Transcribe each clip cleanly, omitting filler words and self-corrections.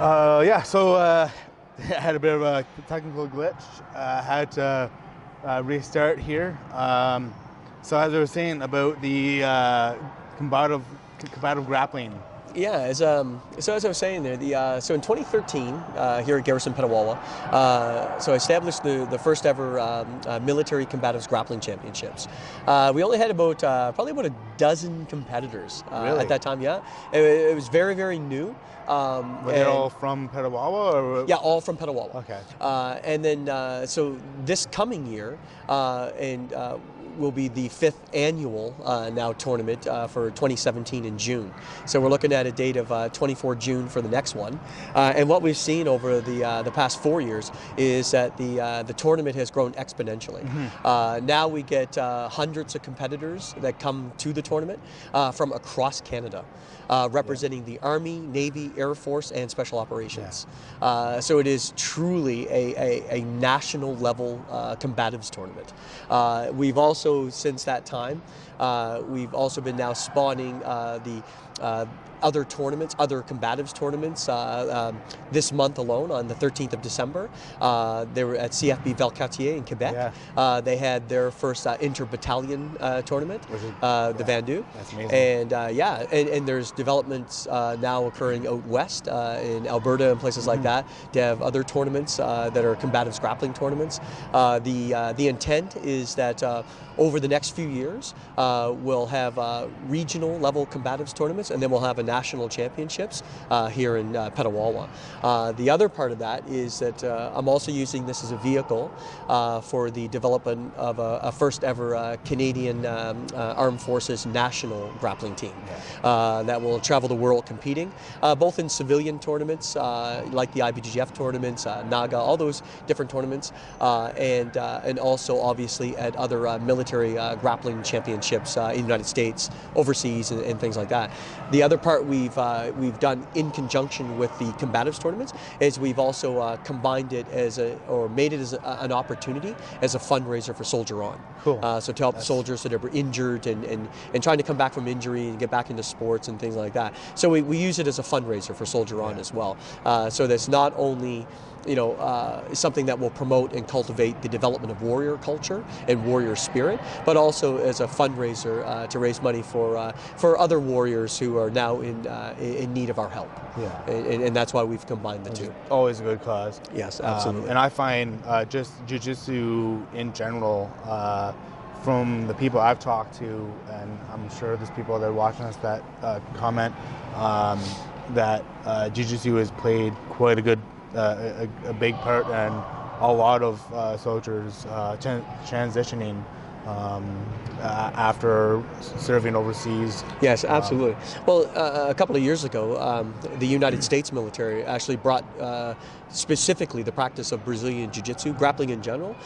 Yeah, so I had a bit of a technical glitch. Had to restart here. So as I was saying about the combative grappling. Yeah, so as I was saying there, so in 2013 here at Garrison Petawawa, so I established the first ever military combatives grappling championships. We only had probably about a dozen competitors Really? at that time. Yeah, it was very, very new. Were they all from Petawawa? Or? Yeah, all from Petawawa. Okay. And then so this coming year, will be the 5th annual now tournament for 2017 in June. So we're looking at a date of 24 June for the next one. And what we've seen over the past 4 years is that the tournament has grown exponentially. Now we get hundreds of competitors that come to the tournament from across Canada, representing the Army, Navy, Air Force, and Special Operations. So it is truly a national level combatives tournament. We've also, since that time, we've also been now spawning the other tournaments, other combatives tournaments. This month alone, on the 13th of December, they were at CFB Valcartier in Quebec. They had their first inter-battalion tournament, the Vendu. That's amazing. And and there's developments now occurring out west in Alberta and places like that to have other tournaments that are combatives grappling tournaments. The intent is that over the next few years, we'll have regional level combatives tournaments, and then we'll have a national championships here in Petawawa. The other part of that is that I'm also using this as a vehicle for the development of a first ever Canadian Armed Forces national grappling team that will travel the world competing, both in civilian tournaments like the IBJJF tournaments, NAGA, all those different tournaments, and also obviously at other military grappling championships in the United States, overseas, and things like that. The other part we've done in conjunction with the combatives tournaments is we've also combined it or made it as an opportunity as a fundraiser for Soldier On. Cool. So to help soldiers that are injured and trying to come back from injury and get back into sports and things like that. So we use it as a fundraiser for Soldier On as well. So that's not only something that will promote and cultivate the development of warrior culture and warrior spirit, but also as a fundraiser to raise money for other warriors who are now in need of our help. And that's why we've combined the two. Always a good cause. Yes, absolutely. And I find just jiu-jitsu in general, from the people I've talked to, and I'm sure there's people that are watching us that comment that jiu-jitsu has played quite a big part in a lot of soldiers transitioning after serving overseas. Yes, absolutely. Well, a couple of years ago, the United States military actually brought specifically the practice of Brazilian jiu-jitsu, grappling in general,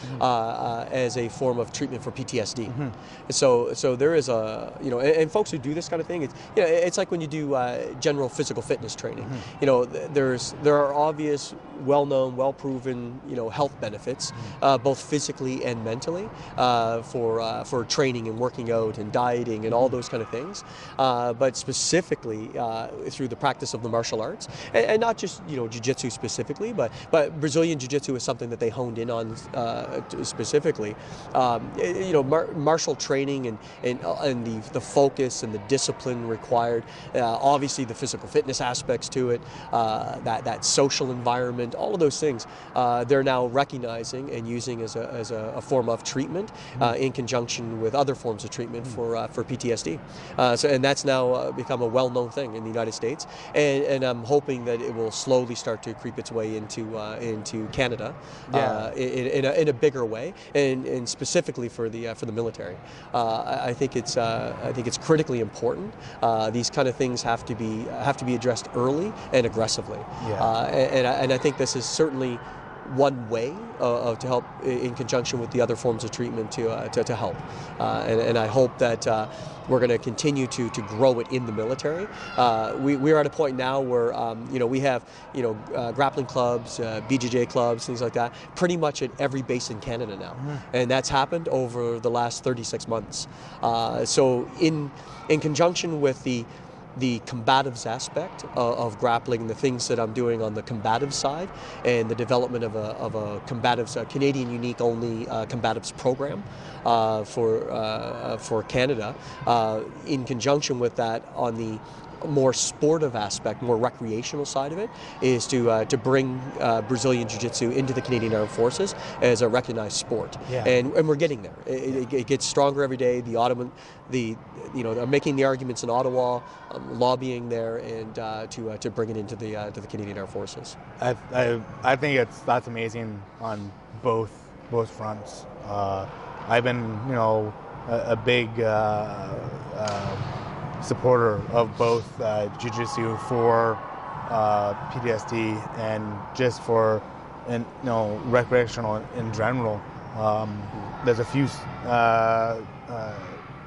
as a form of treatment for PTSD. So there is and folks who do this kind of thing, it's like when you do general physical fitness training. There are obvious, well-known, well-proven, health benefits, both physically and mentally, for training and working out and dieting and all those kind of things, but specifically through the practice of the martial arts, and not just jiu-jitsu specifically, but Brazilian jiu-jitsu is something that they honed in on specifically. Martial training and the focus and the discipline required, obviously the physical fitness aspects to it, that social environment, all of those things, they're now recognizing and using as a form of treatment in conjunction with other forms of treatment for PTSD. And that's now become a well-known thing in the United States, and I'm hoping that it will slowly start to creep its way into Canada in a bigger way, and specifically for the military. I think it's critically important. These kind of things have to be addressed early and aggressively. And I think this is certainly one way to help in conjunction with the other forms of treatment to help. And I hope that we're going to continue to grow it in the military. We're at a point now where we have grappling clubs, BJJ clubs, things like that, pretty much at every base in Canada now, and that's happened over the last 36 months. So in conjunction with the the combatives aspect of grappling, the things that I'm doing on the combative side, and the development of a combatives, a Canadian unique only combatives program for Canada. In conjunction with that, on the more sportive aspect, more recreational side of it, is to bring Brazilian Jiu-Jitsu into the Canadian Armed Forces as a recognized sport. Yeah. And we're getting there. It gets stronger every day. I'm making the arguments in Ottawa, lobbying there, and to bring it into the Canadian Armed Forces. I think that's amazing on both fronts. I've been a big supporter of both jiu-jitsu for PTSD and just for recreational in general. There's a few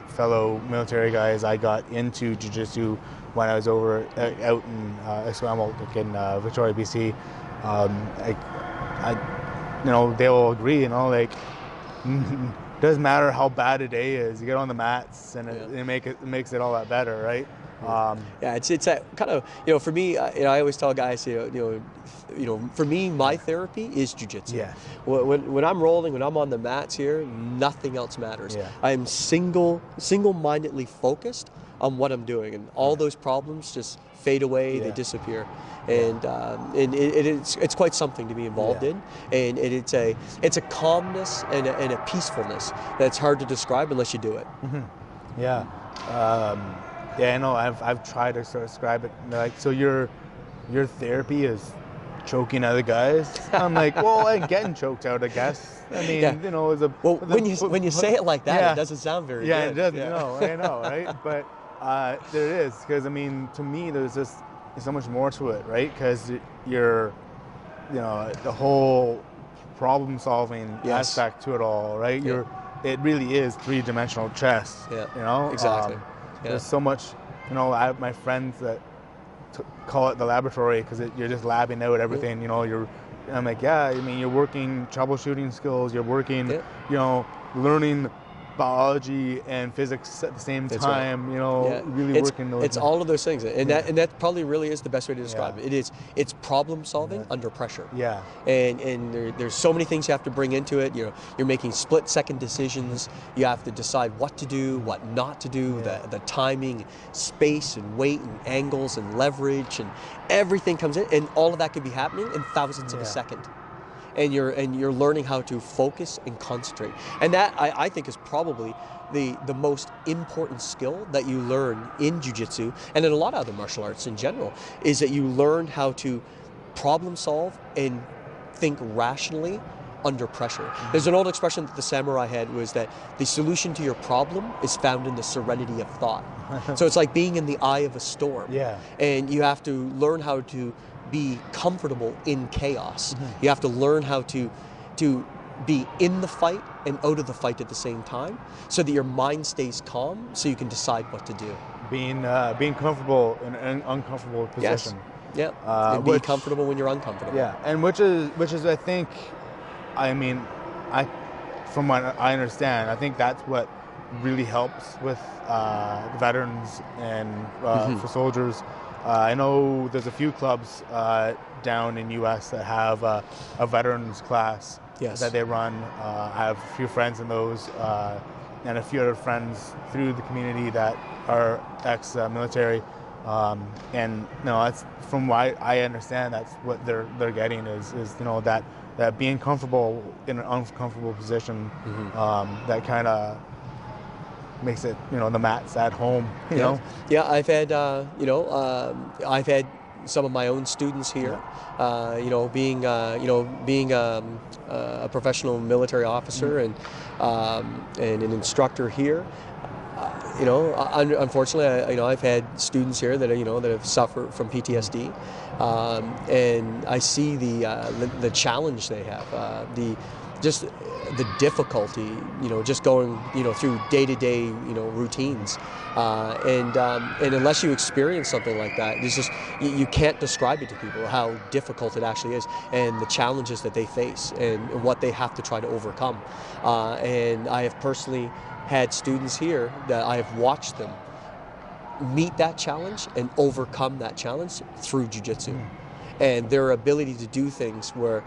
fellow military guys I got into jiu-jitsu when I was out in Esquimalt, in Victoria, BC. They will agree. Doesn't matter how bad a day is, you get on the mats and it makes it all that better, right? It's a kind of, for me, I always tell guys, for me, my therapy is jiu-jitsu. Yeah. When I'm rolling, when I'm on the mats here, nothing else matters. Yeah. I am single-mindedly focused on what I'm doing, and all those problems just fade away, they disappear. And it's quite something to be involved in, and it's a calmness and a peacefulness that's hard to describe unless you do it. Mm-hmm. Yeah. I know. I've tried to sort of describe it. Like, so your therapy is choking other guys. I'm like, well, I'm getting choked out, I guess. I mean, when you say it like that, it doesn't sound very good. Yeah, it doesn't. I know, right? But there it is, because I mean, to me, there's so much more to it, right? Because the whole problem-solving aspect to it all, right? It really is three-dimensional chess. Yeah. Exactly. There's so much. I have my friends that call it the laboratory because you're just labbing out everything. I'm like, you're working troubleshooting skills. You're working, learning biology and physics at the same time. Really working those. It's all of those things, and that probably really is the best way to describe it. It's problem solving under pressure. Yeah. And there's so many things you have to bring into it. You're making split-second decisions. You have to decide what to do, what not to do. The timing, space, and weight, and angles, and leverage, and everything comes in, and all of that could be happening in thousandths of a second. And you're learning how to focus and concentrate, and that I think is probably the most important skill that you learn in jiu-jitsu and in a lot of other martial arts in general, is that you learn how to problem solve and think rationally under pressure. Mm-hmm. There's an old expression that the samurai had, was that the solution to your problem is found in the serenity of thought. So it's like being in the eye of a storm. Yeah. And you have to learn how to be comfortable in chaos. Mm-hmm. You have to learn how to be in the fight and out of the fight at the same time, so that your mind stays calm, so you can decide what to do. Being comfortable in an uncomfortable position. Yes. Yeah. And be comfortable when you're uncomfortable. Yeah. And which is I think, from what I understand, I think that's what really helps with the veterans and for soldiers. I know there's a few clubs down in U.S. that have a veterans class that they run. I have a few friends in those, and a few other friends through the community that are ex-military. And that's from what I understand. That's what they're getting is that being comfortable in an uncomfortable position. That kind of makes it, the mats at home, you know? Yeah, I've had, I've had some of my own students here, being a professional military officer and an instructor here. Unfortunately, I've had students here that that have suffered from PTSD, and I see the challenge they have, the difficulty, just going, through day-to-day, routines, and unless you experience something like that, it's just you can't describe it to people how difficult it actually is, and the challenges that they face, and what they have to try to overcome. And I have personally had students here that I have watched them meet that challenge and overcome that challenge through jiu-jitsu. And their ability to do things where,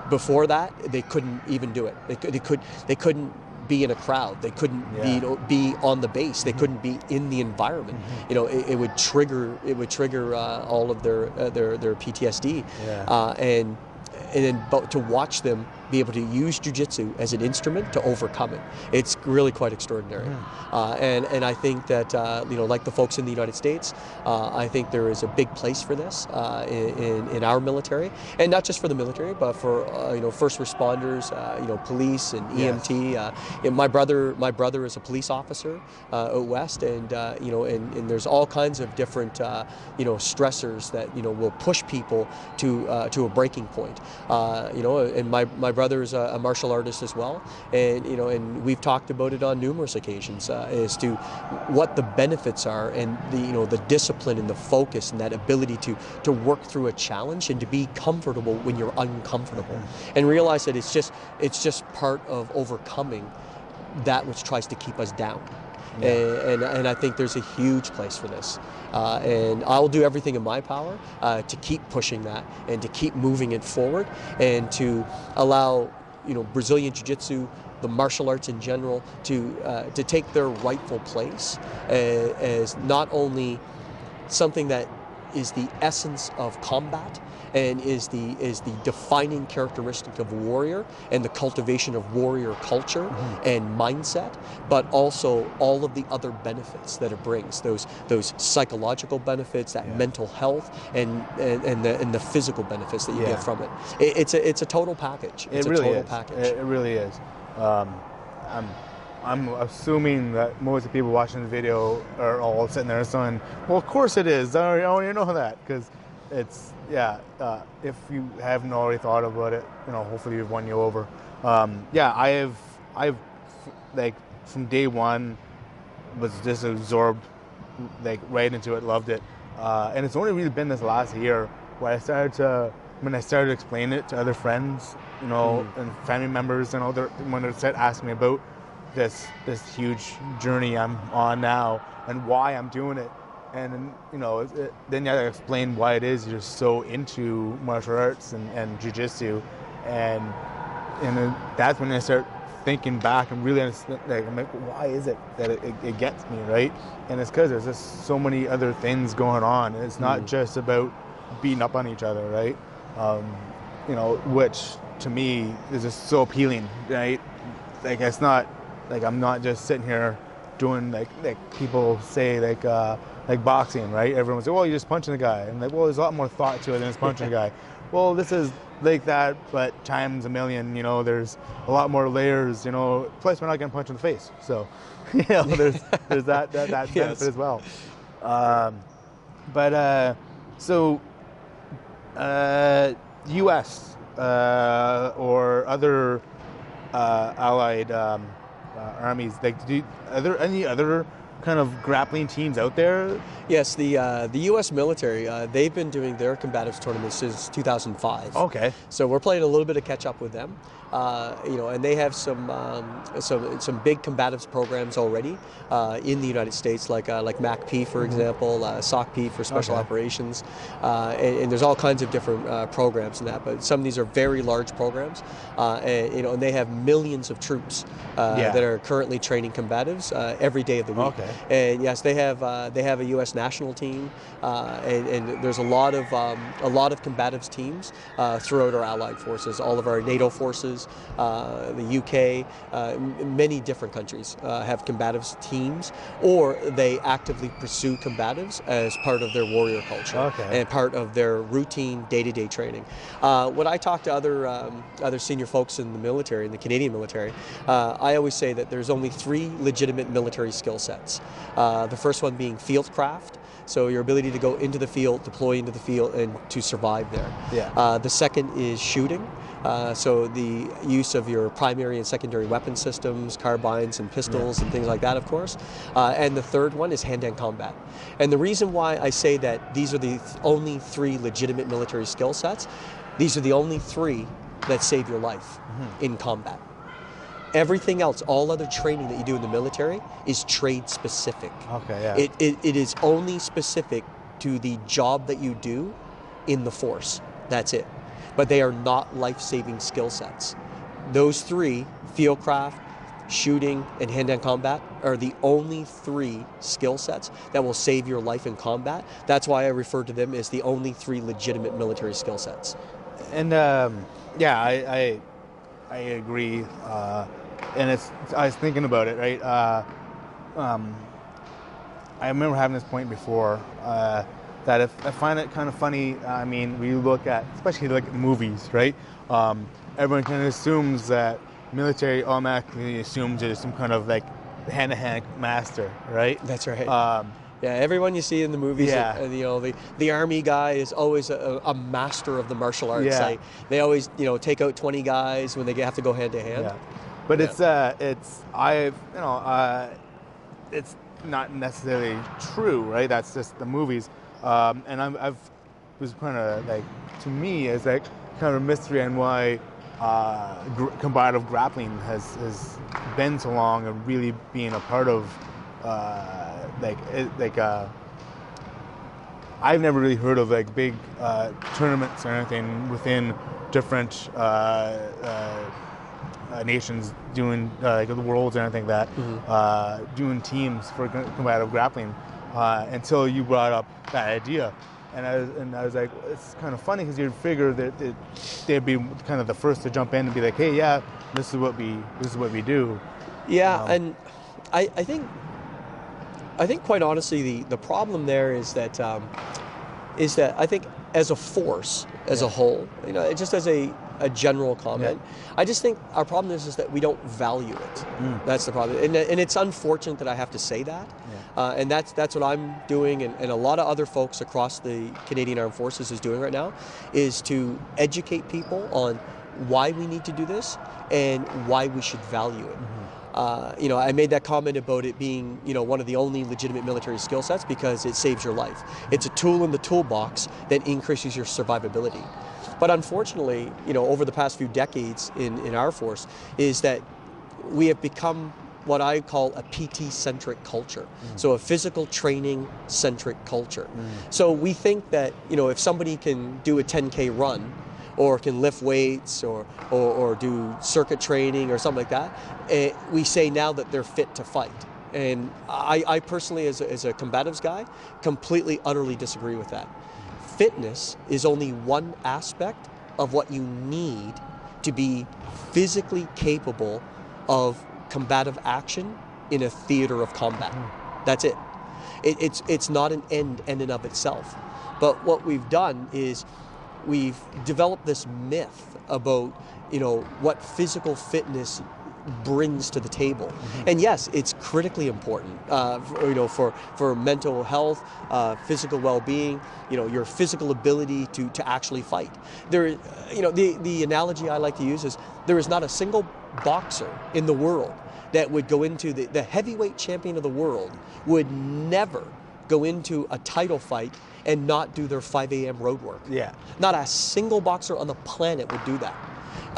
before that they couldn't even do it. They couldn't be in a crowd. They couldn't be on the base. They couldn't be in the environment. It would trigger all of their PTSD. And then to watch them be able to use jiu-jitsu as an instrument to overcome it, it's really quite extraordinary. And I think that like the folks in the United States, I think there is a big place for this in our military, and not just for the military, but for first responders, police and EMT. And my brother is a police officer out west, and and there's all kinds of different stressors that will push people to a breaking point. And my brother is a martial artist as well, and and we've talked about it on numerous occasions as to what the benefits are, and the discipline and the focus and that ability to work through a challenge and to be comfortable when you're uncomfortable, and realize that it's just part of overcoming that which tries to keep us down. And I think there's a huge place for this, and I'll do everything in my power to keep pushing that and to keep moving it forward, and to allow Brazilian Jiu-Jitsu, the martial arts in general, to take their rightful place as not only something that is the essence of combat and is the defining characteristic of a warrior and the cultivation of warrior culture and mindset, but also all of the other benefits that it brings, those psychological benefits, that mental health, and the physical benefits that you get from it. It's a total package. It's really a total is. package. It really is. I'm assuming that most of the people watching the video are all sitting there saying, well, of course it is. I already know that, because it's, if you haven't already thought about it, hopefully we've won you over. I've like from day one was just absorbed like right into it, loved it. And it's only really been this last year where when I started explaining it to other friends, and family members, and when they started asking me about this huge journey I'm on now and why I'm doing it. And then you have to explain why it is you're so into martial arts and jiu-jitsu, and that's when I start thinking back and really understand, I'm like, why is it that it gets me, right? And it's because there's just so many other things going on. It's not just about beating up on each other, right? Which to me is just so appealing, right? Like, it's not like I'm not just sitting here doing like people say like boxing, right? Everyone's like, well, you're just punching the guy, and like, well, there's a lot more thought to it than just punching the guy. Well, this is like that, but times a million. There's a lot more layers. Plus we're not getting punched in the face, so there's that benefit as well. U.S. Or other allied armies, are there any other kind of grappling teams out there? Yes, the U.S. military, they've been doing their combatives tournaments since 2005. Okay. So we're playing a little bit of catch up with them, and they have some big combatives programs already in the United States, like MACP, for example, SOCP for special operations, and there's all kinds of different programs in that. But some of these are very large programs, and they have millions of troops that are currently training combatives every day of the week. Okay. And yes, they have a U.S. national team, and there's a lot of combatives teams throughout our allied forces, all of our NATO forces, the UK, many different countries have combatives teams, or they actively pursue combatives as part of their warrior culture and part of their routine day-to-day training. When I talk to other senior folks in the military, in the Canadian military, I always say that there's only 3 legitimate military skill sets. The first one being field craft, so your ability to go into the field, deploy into the field, and to survive there. The second is shooting, so the use of your primary and secondary weapon systems, carbines and pistols and things like that, of course. And the third one is hand-to-hand combat. And the reason why I say that these are the only 3 legitimate military skill sets, these are the only 3 that save your life in combat. Everything else, all other training that you do in the military is trade specific. Okay, yeah. It is only specific to the job that you do in the force. That's it. But they are not life-saving skill sets. Those three, fieldcraft, shooting, and hand-to-hand combat, are the only three skill sets that will save your life in combat. That's why I refer to them as the only three legitimate military skill sets. And yeah, I agree. And I was thinking about it, right? I remember having this point before, that I find it kind of funny. I mean, we look at, especially like movies, right? Everyone kind of assumes that military automatically assumes there's some kind of like hand-to-hand master, right? That's right. Yeah, everyone you see in the movies, the army guy is always a master of the martial arts. Yeah. They always, take out 20 guys when they have to go hand to hand. Yeah. But it's not necessarily true, right? That's just the movies. And I've was kind of like, to me, it's like kind of a mystery on why combative grappling has been so long and really being a part of I've never really heard of like big tournaments or anything within different nations doing like the worlds and anything like that, doing teams for combative grappling until you brought up that idea. And I was like, it's kind of funny because you'd figure that they'd be kind of the first to jump in and be like, hey, yeah, this is what we do. Yeah, and I think quite honestly the problem there is that I think as a force, as a whole, just as a general comment, I just think our problem is that we don't value it. That's the problem, and it's unfortunate that I have to say that. And that's what I'm doing, and a lot of other folks across the Canadian Armed Forces is doing right now, is to educate people on why we need to do this and why we should value it. I made that comment about it being, one of the only legitimate military skill sets because it saves your life. It's a tool in the toolbox that increases your survivability. But unfortunately, over the past few decades in our force, is that we have become what I call a PT-centric culture. So a physical training-centric culture. So we think that, if somebody can do a 10K run, or can lift weights, or do circuit training or something like that, we say now that they're fit to fight. And I personally, as a combatives guy, completely, utterly disagree with that. Fitness is only one aspect of what you need to be physically capable of combative action in a theater of combat. That's it. It's not an end in and of itself. But what we've done is we've developed this myth about, what physical fitness brings to the table. And yes, it's critically important, for mental health, physical well-being, your physical ability to actually fight. There, the analogy I like to use is there is not a single boxer in the world that would go into the heavyweight champion of the world would never go into a title fight and not do their 5 a.m. road work. Yeah. Not a single boxer on the planet would do that.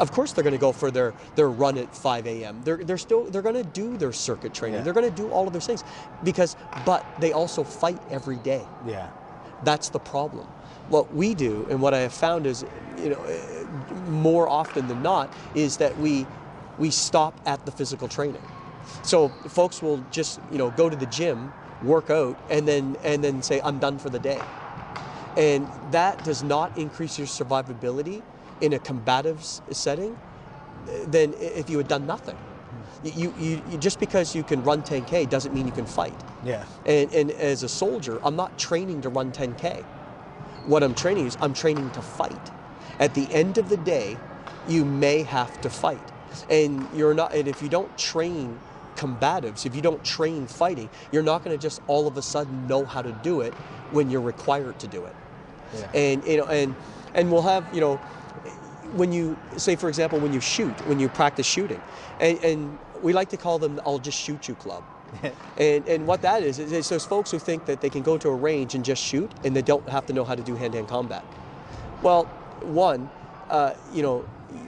Of course they're going to go for their run at 5 a.m. They're going to do their circuit training. They're going to do all of those things but they also fight every day. Yeah. That's the problem. What we do, and what I have found is, more often than not, is that we stop at the physical training. So folks will just, go to the gym, work out, and then say, I'm done for the day. And that does not increase your survivability in a combative setting than if you had done nothing. You just because you can run 10K doesn't mean you can fight. Yeah. And as a soldier, I'm not training to run 10K. What I'm training is I'm training to fight. At the end of the day, you may have to fight. And if you don't train combatives, if you don't train fighting, you're not going to just all of a sudden know how to do it when you're required to do it. Yeah. And we'll have, when you say, for example, when you practice shooting, and we like to call them I'll just shoot you club. and what that is those folks who think that they can go to a range and just shoot and they don't have to know how to do hand-to-hand combat. Well, one,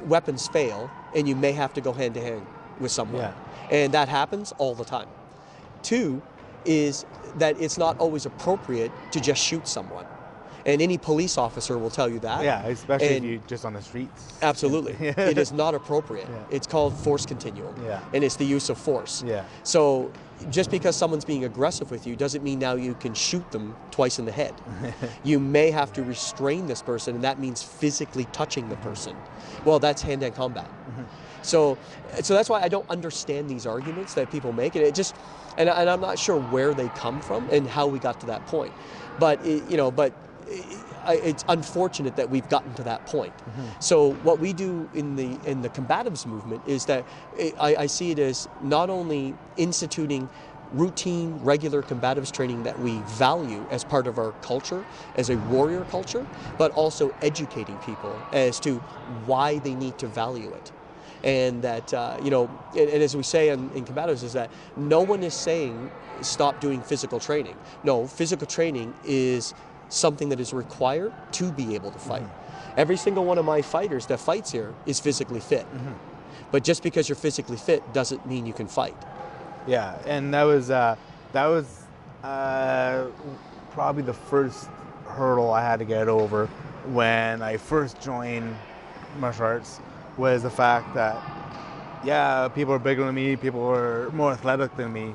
weapons fail and you may have to go hand-to-hand with someone. Yeah. And that happens all the time. Two is that it's not always appropriate to just shoot someone. And any police officer will tell you that. Yeah, especially if you're just on the streets. Absolutely. Yeah. It is not appropriate. Yeah. It's called force continuum. Yeah. And it's the use of force. Yeah. So just because someone's being aggressive with you doesn't mean now you can shoot them twice in the head. You may have to restrain this person, and that means physically touching the person. Well, that's hand-to-hand combat. So that's why I don't understand these arguments that people make, and and I'm not sure where they come from and how we got to that point. But it's unfortunate that we've gotten to that point. So what we do in the combatives movement is that I see it as not only instituting routine, regular combatives training that we value as part of our culture, as a warrior culture, but also educating people as to why they need to value it. And that, and as we say in combatives, is that no one is saying stop doing physical training. No, physical training is something that is required to be able to fight. Every single one of my fighters that fights here is physically fit. But just because you're physically fit doesn't mean you can fight. Yeah, and that was probably the first hurdle I had to get over when I first joined martial arts, was the fact that, yeah, people are bigger than me, people are more athletic than me,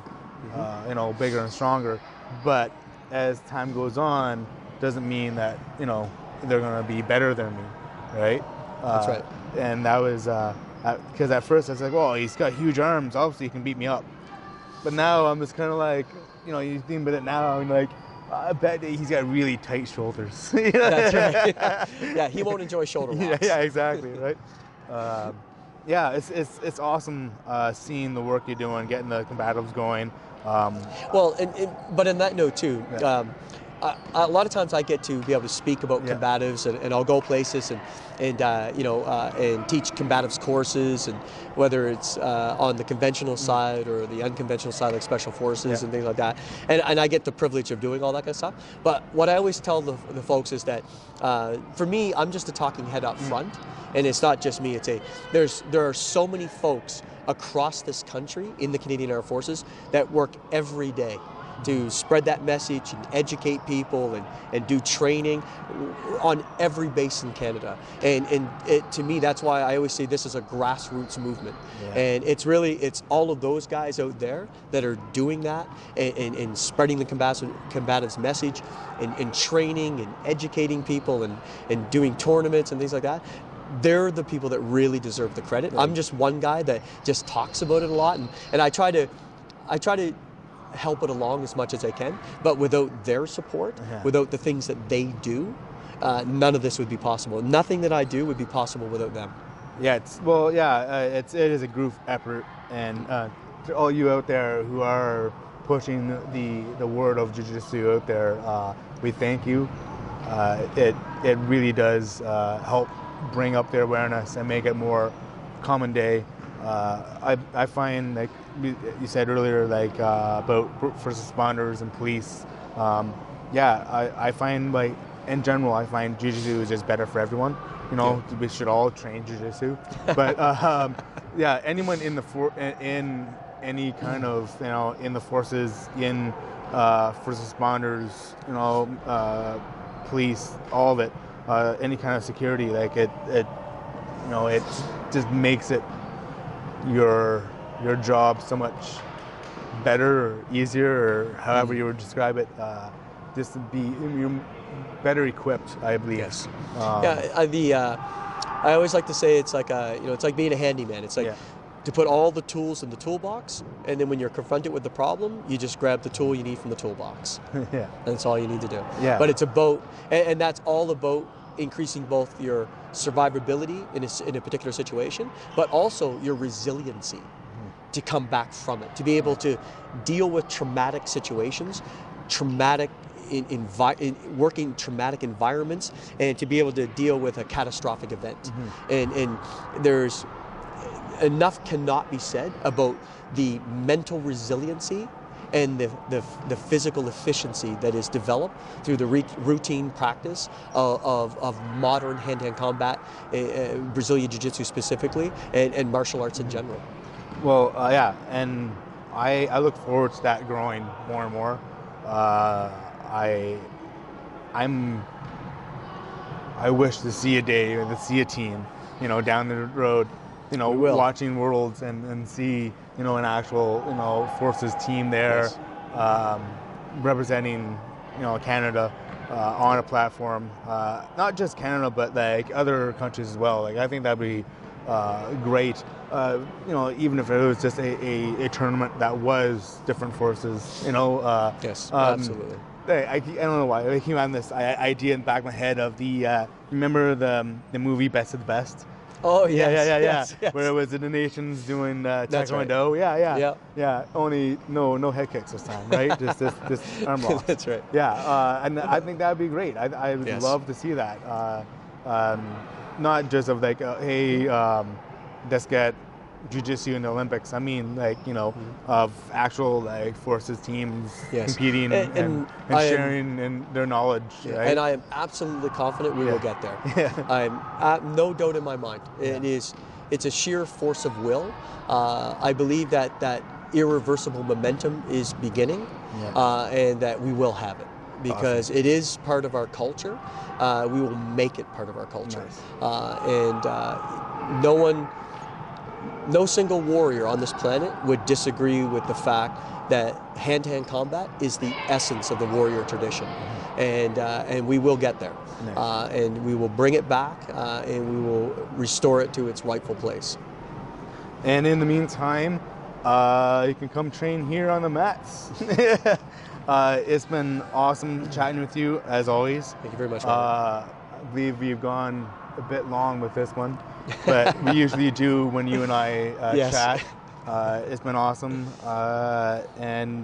bigger and stronger. But as time goes on, doesn't mean that, they're going to be better than me, right? That's right. And that was, because at first I was like, well, he's got huge arms, obviously he can beat me up. But now I'm just kind of like, you think about it now, and like, I bet that he's got really tight shoulders. That's right. Yeah, he won't enjoy shoulder locks. Yeah, exactly, right? It's awesome seeing the work you're doing, getting the combatives going. But in that note too, a lot of times I get to be able to speak about combatives, and I'll go places and teach combatives courses, and whether it's on the conventional side or the unconventional side, like special forces and things like that. And I get the privilege of doing all that kind of stuff. But what I always tell the folks is that for me, I'm just a talking head up front, and it's not just me. There are so many folks across this country in the Canadian Armed Forces that work every day to spread that message and educate people and do training on every base in Canada. And to me, that's why I always say this is a grassroots movement. Yeah. And it's all of those guys out there that are doing that and spreading the combatives message and training and educating people and doing tournaments and things like that. They're the people that really deserve the credit. Right. I'm just one guy that just talks about it a lot, and I try to help it along as much as I can, but without their support, without the things that they do, none of this would be possible. Nothing that I do would be possible without them. Yeah, it is a group effort, and to all you out there who are pushing the word of jiu-jitsu out there, we thank you. It really does help bring up their awareness and make it more common day. I find, like you said earlier, like about first responders and police. I find, like, in general, I find jiu-jitsu is just better for everyone. We should all train jiu-jitsu. But anyone in any kind of in the forces, in first responders, police, all of it, any kind of security, like it just makes it your job so much better or easier, or however you would describe it, just to be you're better equipped, I believe. Yes. I always like to say it's like it's like being a handyman. It's like to put all the tools in the toolbox, and then when you're confronted with the problem, you just grab the tool you need from the toolbox. Yeah. That's all you need to do. Yeah. But it's about, and that's all about increasing both your survivability in a particular situation, but also your resiliency to come back from it, to be able to deal with traumatic situations, working traumatic environments, and to be able to deal with a catastrophic event. And there's enough cannot be said about the mental resiliency and the physical efficiency that is developed through the routine practice of modern hand-to-hand combat, Brazilian Jiu-Jitsu specifically, and martial arts in general. Well, yeah, and I look forward to that growing more and more. I wish to see a day or to see a team, down the road, We will. watching Worlds and see, an actual, Forces team there, Yes. representing, Canada on a platform, not just Canada, but like other countries as well. Like I think that'd be great. Even if it was just a tournament that was different forces, Yes, um, absolutely. I don't know why I came on this idea in the back of my head of the remember the movie Best of the Best. Oh Yeah, yes, yeah, yeah, yeah. yes. Where it was the nations doing That's right. taekwondo. Yeah, yeah, Yep. yeah. Only no head kicks this time, right? just arm locks. That's right. Yeah, and I think that'd be great. I would Yes. love to see that. Not just of like, hey, let's get jiu-jitsu in the Olympics. I mean, like, of actual like forces teams Yes. competing and I am- sharing in their knowledge. Right? And I am absolutely confident we will get there. Yeah. I'm no doubt in my mind. It's a sheer force of will. I believe that irreversible momentum is beginning, and that we will have it because it is part of our culture. We will make it part of our culture, Nice. No single warrior on this planet would disagree with the fact that hand-to-hand combat is the essence of the warrior tradition, and we will get there, Nice. and we will bring it back, and we will restore it to its rightful place. And in the meantime, you can come train here on the mats. It's been awesome chatting with you as always. Thank you very much, Robert. I believe we've gone a bit long with this one, but we usually do when you and I Yes. chat. It's been awesome, and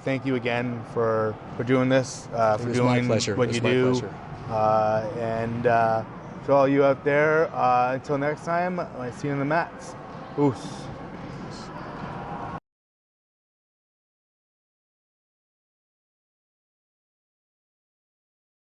thank you again for doing this, for was my doing pleasure. what It you was my do, pleasure. and for all you out there, until next time, I see you on the mats. Oos.